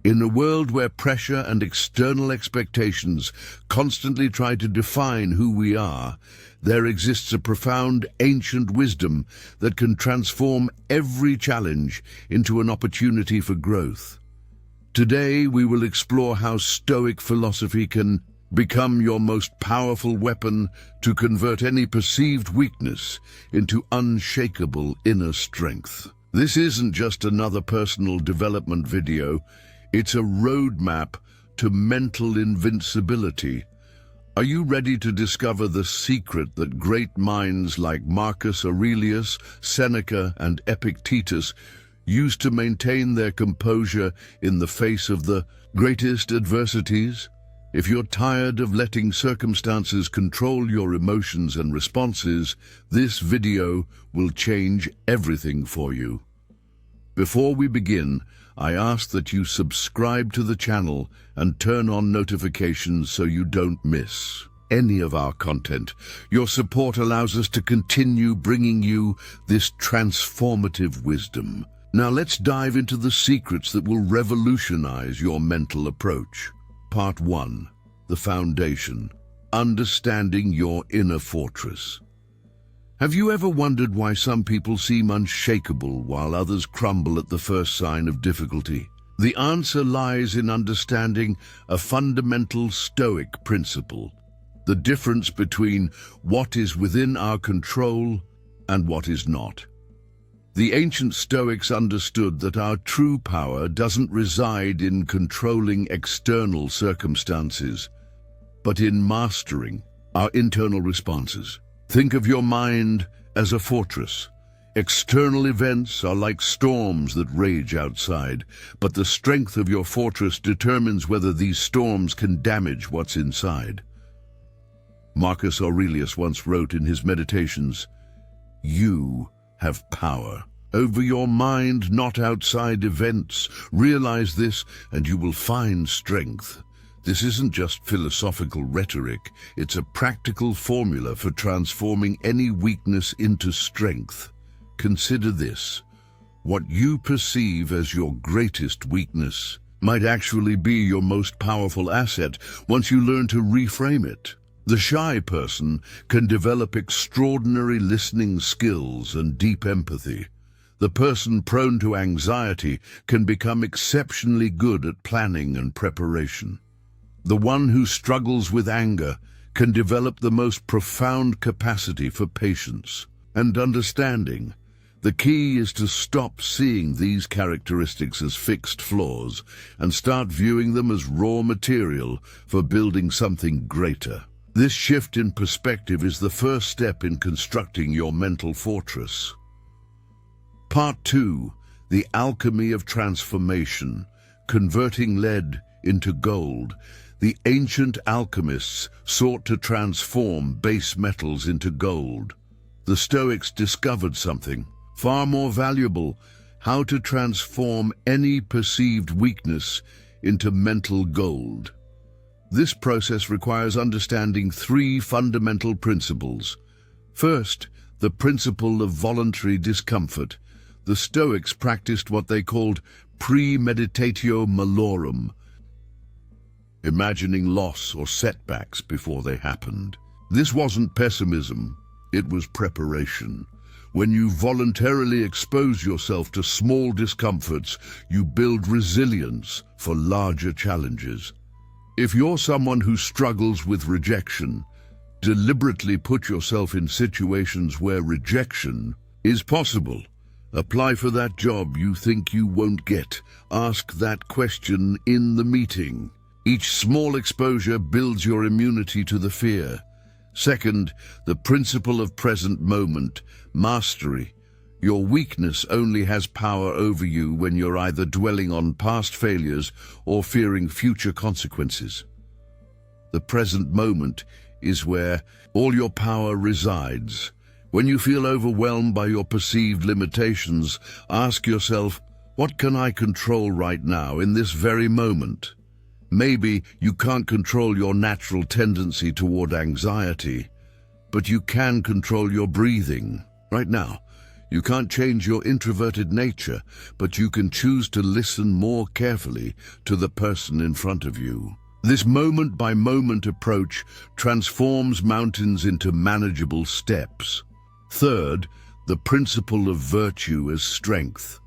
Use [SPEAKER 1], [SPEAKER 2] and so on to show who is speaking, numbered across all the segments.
[SPEAKER 1] In a world where pressure and external expectations constantly try to define who we are, there exists a profound ancient wisdom that can transform every challenge into an opportunity for growth. Today, we will explore how Stoic philosophy can become your most powerful weapon to convert any perceived weakness into unshakable inner strength. This isn't just another personal development video. It's a roadmap to mental invincibility. Are you ready to discover the secret that great minds like Marcus Aurelius, Seneca, and Epictetus used to maintain their composure in the face of the greatest adversities? If you're tired of letting circumstances control your emotions and responses, this video will change everything for you. Before we begin, I ask that you subscribe to the channel and turn on notifications so you don't miss any of our content. Your support allows us to continue bringing you this transformative wisdom. Now let's dive into the secrets that will revolutionize your mental approach. Part 1. The foundation. Understanding your inner fortress. Have you ever wondered why some people seem unshakable while others crumble at the first sign of difficulty? The answer lies in understanding a fundamental Stoic principle: the difference between what is within our control and what is not. The ancient Stoics understood that our true power doesn't reside in controlling external circumstances, but in mastering our internal responses. Think of your mind as a fortress. External events are like storms that rage outside, but the strength of your fortress determines whether these storms can damage what's inside. Marcus Aurelius once wrote in his Meditations, "You have power over your mind, not outside events. Realize this and you will find strength." This isn't just philosophical rhetoric, it's a practical formula for transforming any weakness into strength. Consider this: what you perceive as your greatest weakness might actually be your most powerful asset once you learn to reframe it. The shy person can develop extraordinary listening skills and deep empathy. The person prone to anxiety can become exceptionally good at planning and preparation. The one who struggles with anger can develop the most profound capacity for patience and understanding. The key is to stop seeing these characteristics as fixed flaws and start viewing them as raw material for building something greater. This shift in perspective is the first step in constructing your mental fortress. Part 2. The alchemy of transformation. Converting lead into gold. The ancient alchemists sought to transform base metals into gold. The Stoics discovered something far more valuable: how to transform any perceived weakness into mental gold. This process requires understanding 3 fundamental principles. First, the principle of voluntary discomfort. The Stoics practiced what they called premeditatio malorum, imagining loss or setbacks before they happened. This wasn't pessimism, it was preparation. When you voluntarily expose yourself to small discomforts, you build resilience for larger challenges. If you're someone who struggles with rejection, deliberately put yourself in situations where rejection is possible. Apply for that job you think you won't get. Ask that question in the meeting. Each small exposure builds your immunity to the fear. Second, the principle of present moment, mastery. Your weakness only has power over you when you're either dwelling on past failures or fearing future consequences. The present moment is where all your power resides. When you feel overwhelmed by your perceived limitations, ask yourself, what can I control right now in this very moment? Maybe you can't control your natural tendency toward anxiety, but you can control your breathing. Right now, You can't change your introverted nature, but you can choose to listen more carefully to the person in front of you. This moment-by-moment approach transforms mountains into manageable steps. Third, the principle of virtue as strength.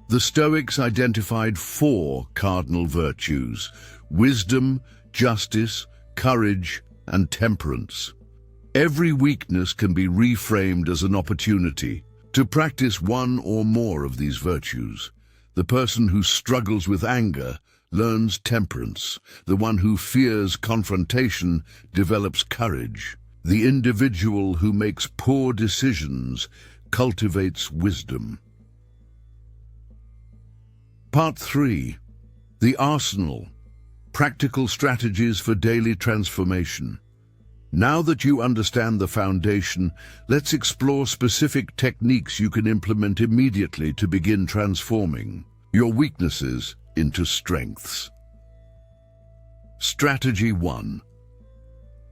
[SPEAKER 1] The Stoics identified 4 cardinal virtues: wisdom, justice, courage, and temperance. Every weakness can be reframed as an opportunity to practice one or more of these virtues. The person who struggles with anger learns temperance. The one who fears confrontation develops courage. The individual who makes poor decisions cultivates wisdom. Part 3. The Arsenal. Practical strategies for daily transformation. Now that you understand the foundation, let's explore specific techniques you can implement immediately to begin transforming your weaknesses into strengths. Strategy 1.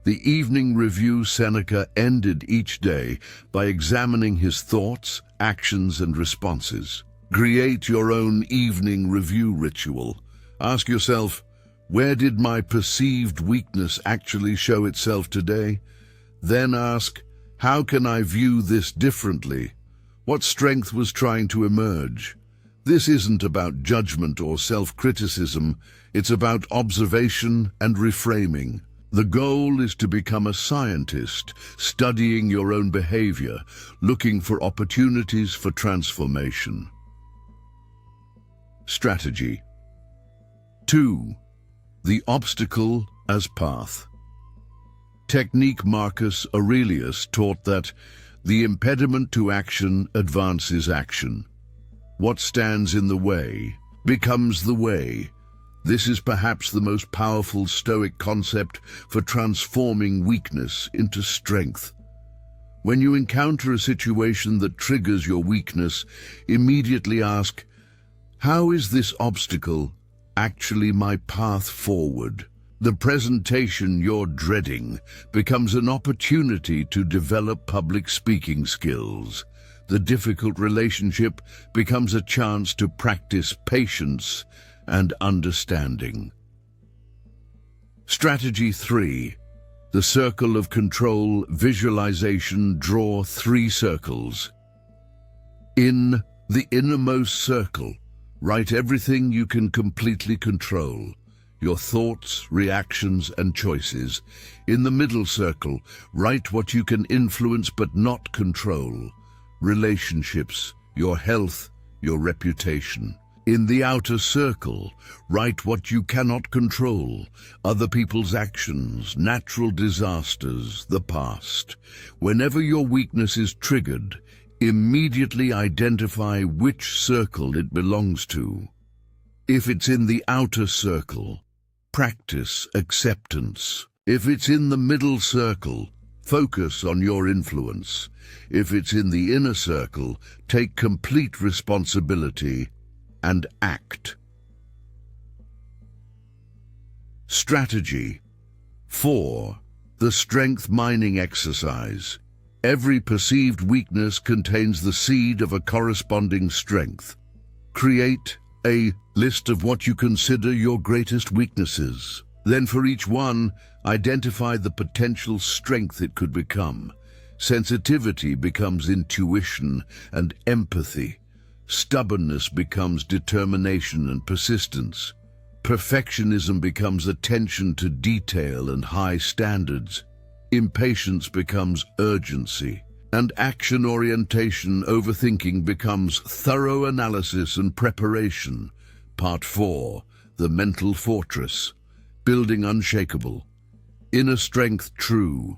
[SPEAKER 1] The evening review. Seneca ended each day by examining his thoughts, actions, and responses. Create your own evening review ritual. Ask yourself, where did my perceived weakness actually show itself today? Then ask, how can I view this differently? What strength was trying to emerge? This isn't about judgment or self-criticism, it's about observation and reframing. The goal is to become a scientist, studying your own behavior, looking for opportunities for transformation. Strategy 2. The obstacle as path. Technique. Marcus Aurelius taught that the impediment to action advances action. What stands in the way becomes the way. This is perhaps the most powerful Stoic concept for transforming weakness into strength. When you encounter a situation that triggers your weakness, immediately ask, how is this obstacle actually my path forward? The presentation you're dreading becomes an opportunity to develop public speaking skills. The difficult relationship becomes a chance to practice patience and understanding. Strategy 3. The circle of control. Visualization. Draw 3 circles. In the innermost circle, write everything you can completely control, your thoughts, reactions, and choices. In the middle circle, write what you can influence but not control, relationships, your health, your reputation. In the outer circle, write what you cannot control, other people's actions, natural disasters, the past. Whenever your weakness is triggered, immediately identify which circle it belongs to. If it's in the outer circle, practice acceptance. If it's in the middle circle, focus on your influence. If it's in the inner circle, take complete responsibility and act. Strategy 4. The strength mining exercise. Every perceived weakness contains the seed of a corresponding strength. Create a list of what you consider your greatest weaknesses. Then for each one, identify the potential strength it could become. Sensitivity becomes intuition and empathy. Stubbornness becomes determination and persistence. Perfectionism becomes attention to detail and high standards. Impatience becomes urgency. And action orientation, overthinking, becomes thorough analysis and preparation. Part 4. The mental fortress. Building Unshakeable. Inner strength. True.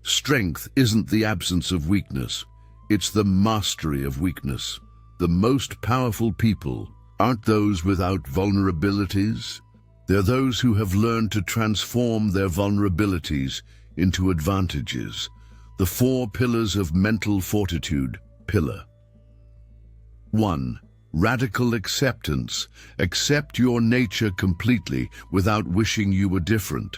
[SPEAKER 1] Strength isn't the absence of weakness. It's the mastery of weakness. The most powerful people aren't those without vulnerabilities. They're those who have learned to transform their vulnerabilities into advantages. The 4 pillars of mental fortitude. Pillar 1. Radical acceptance. Accept your nature completely without wishing you were different.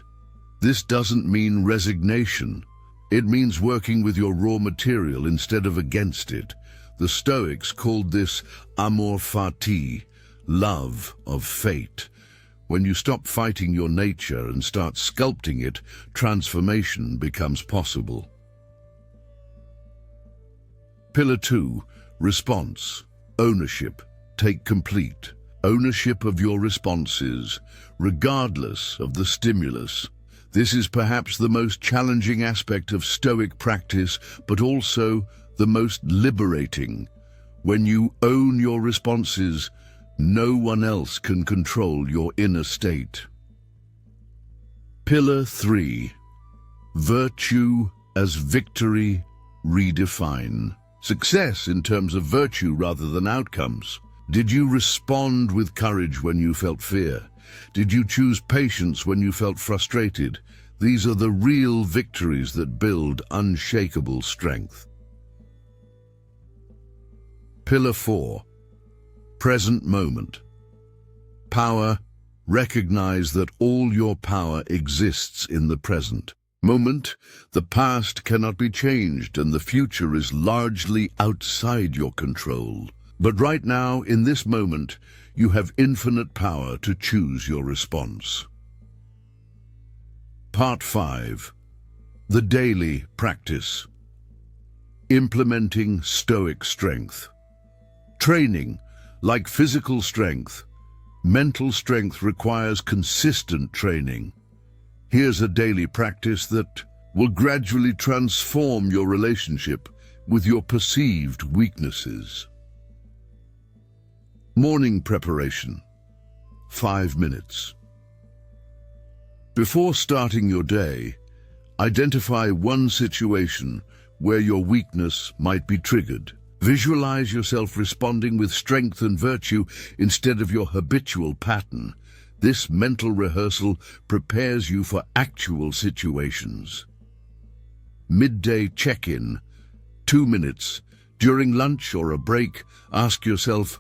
[SPEAKER 1] This doesn't mean resignation. It means working with your raw material instead of against it. The Stoics called this amor fati, love of fate. When you stop fighting your nature and start sculpting it, transformation becomes possible. Pillar 2, response, ownership. Take complete ownership of your responses, regardless of the stimulus. This is perhaps the most challenging aspect of Stoic practice, but also the most liberating. When you own your responses, no one else can control your inner state. Pillar 3. Virtue as victory redefine. Success in terms of virtue rather than outcomes. Did you respond with courage when you felt fear? Did you choose patience when you felt frustrated? These are the real victories that build unshakable strength. Pillar 4. Present moment. Power. Recognize that all your power exists in the present moment. The past cannot be changed and the future is largely outside your control. But right now, in this moment, you have infinite power to choose your response. Part 5. The daily practice. Implementing Stoic strength. Training, like physical strength, mental strength requires consistent training. Here's a daily practice that will gradually transform your relationship with your perceived weaknesses. Morning preparation. 5 minutes. Before starting your day, identify one situation where your weakness might be triggered. Visualize yourself responding with strength and virtue instead of your habitual pattern. This mental rehearsal prepares you for actual situations. Midday check-in. 2 minutes. During lunch or a break, ask yourself,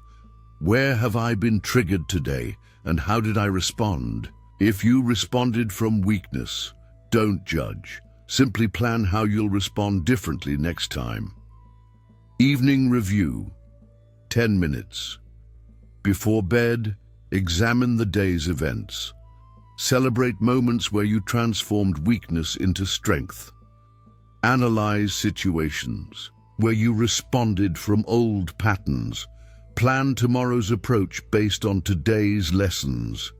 [SPEAKER 1] where have I been triggered today, and how did I respond? If you responded from weakness, don't judge. Simply plan how you'll respond differently next time. Evening review. 10 minutes. Before bed, examine the day's events. Celebrate moments where you transformed weakness into strength. Analyze situations where you responded from old patterns. Plan tomorrow's approach based on today's lessons.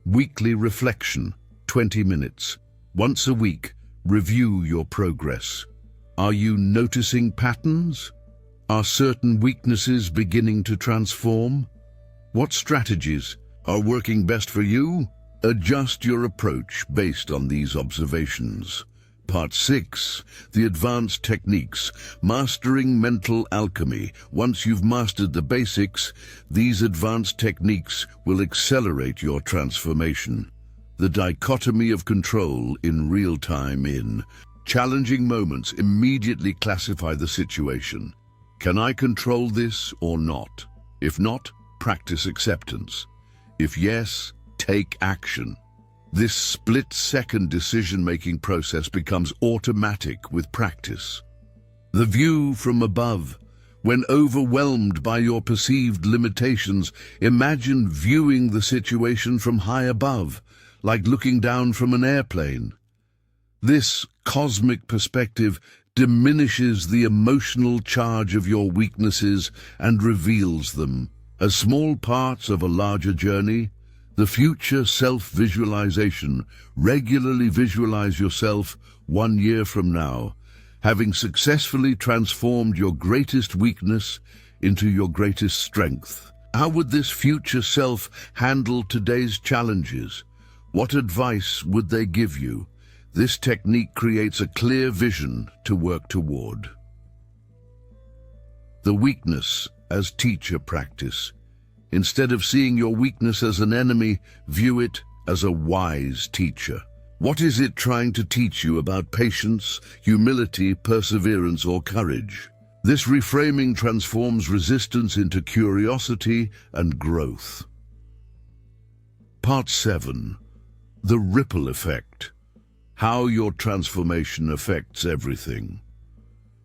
[SPEAKER 1] Weekly reflection, 20 minutes. Once a week, review your progress. Are you noticing patterns? Are certain weaknesses beginning to transform? What strategies are working best for you? Adjust your approach based on these observations. Part 6. The advanced techniques. Mastering mental alchemy. Once you've mastered the basics, these advanced techniques will accelerate your transformation. The dichotomy of control in real time. In challenging moments, immediately classify the situation. Can I control this or not? If not, practice acceptance. If yes, take action. This split-second decision-making process becomes automatic with practice. The view from above. When overwhelmed by your perceived limitations, imagine viewing the situation from high above, like looking down from an airplane. This cosmic perspective diminishes the emotional charge of your weaknesses and reveals them as small parts of a larger journey. The future self-visualization. Regularly visualize yourself 1 year from now, having successfully transformed your greatest weakness into your greatest strength. How would this future self handle today's challenges? What advice would they give you? This technique creates a clear vision to work toward. The weakness as teacher practice. Instead of seeing your weakness as an enemy, view it as a wise teacher. What is it trying to teach you about patience, humility, perseverance, or courage? This reframing transforms resistance into curiosity and growth. Part 7. The ripple effect. how your transformation affects everything.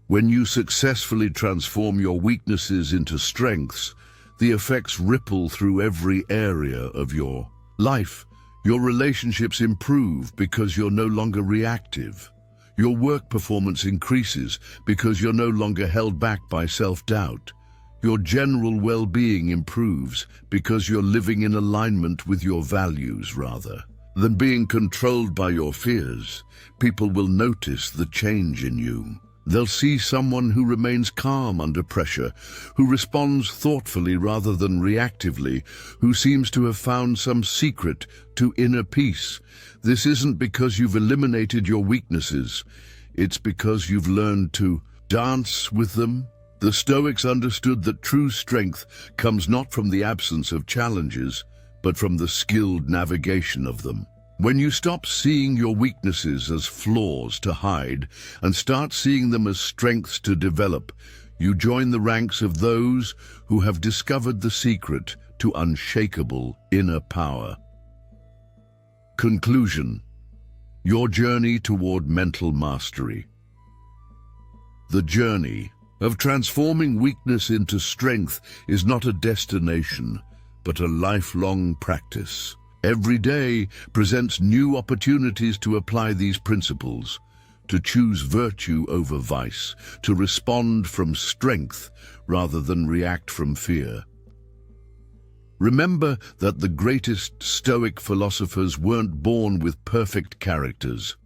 [SPEAKER 1] When you successfully transform your weaknesses into strengths, the effects ripple through every area of your life. Your relationships improve because you're no longer reactive. Your work performance increases because you're no longer held back by self-doubt. Your general well-being improves because you're living in alignment with your values rather than being controlled by your fears. People will notice the change in you. They'll see someone who remains calm under pressure, who responds thoughtfully rather than reactively, who seems to have found some secret to inner peace. This isn't because you've eliminated your weaknesses. It's because you've learned to dance with them. The Stoics understood that true strength comes not from the absence of challenges, but from the skilled navigation of them. When you stop seeing your weaknesses as flaws to hide and start seeing them as strengths to develop, you join the ranks of those who have discovered the secret to unshakable inner power. Conclusion: your journey toward mental mastery. The journey of transforming weakness into strength is not a destination, but a lifelong practice. Every day presents new opportunities to apply these principles, to choose virtue over vice, to respond from strength rather than react from fear. Remember that the greatest Stoic philosophers weren't born with perfect characters.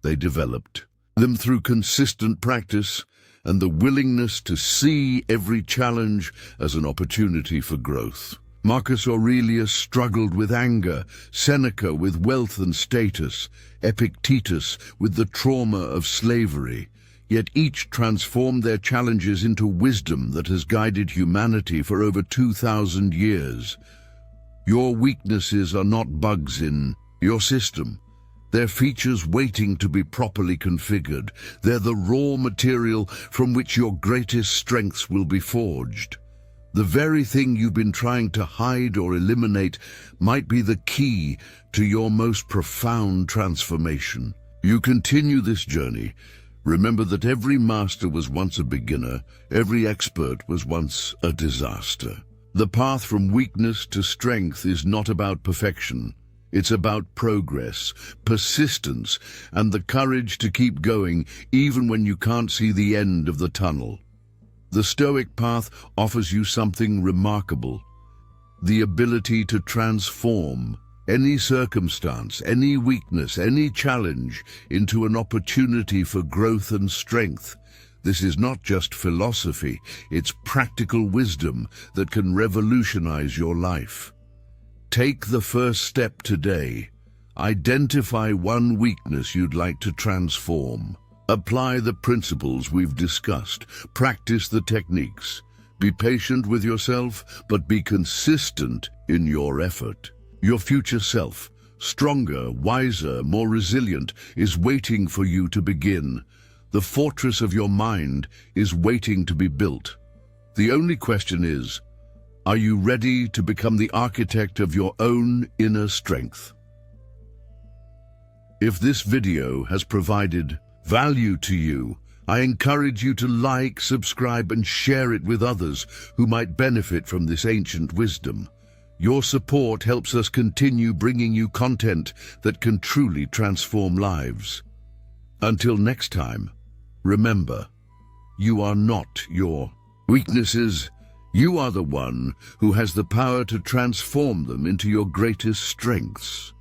[SPEAKER 1] They developed them through consistent practice and the willingness to see every challenge as an opportunity for growth. Marcus Aurelius struggled with anger, Seneca with wealth and status, Epictetus with the trauma of slavery. Yet each transformed their challenges into wisdom that has guided humanity for over 2,000 years. Your weaknesses are not bugs in your system. They're features waiting to be properly configured. They're the raw material from which your greatest strengths will be forged. The very thing you've been trying to hide or eliminate might be the key to your most profound transformation. You continue this journey. Remember that every master was once a beginner, every expert was once a disaster. The path from weakness to strength is not about perfection. It's about progress, persistence, and the courage to keep going even when you can't see the end of the tunnel. The Stoic path offers you something remarkable: the ability to transform any circumstance, any weakness, any challenge into an opportunity for growth and strength. This is not just philosophy, it's practical wisdom that can revolutionize your life. Take the first step today. Identify one weakness you'd like to transform. Apply the principles we've discussed. Practice the techniques. Be patient with yourself, but be consistent in your effort. Your future self, stronger, wiser, more resilient, is waiting for you to begin. The fortress of your mind is waiting to be built. The only question is, are you ready to become the architect of your own inner strength? If this video has provided value to you, I encourage you to like, subscribe, and share it with others who might benefit from this ancient wisdom. Your support helps us continue bringing you content that can truly transform lives. Until next time, remember, you are not your weaknesses. You are the one who has the power to transform them into your greatest strengths.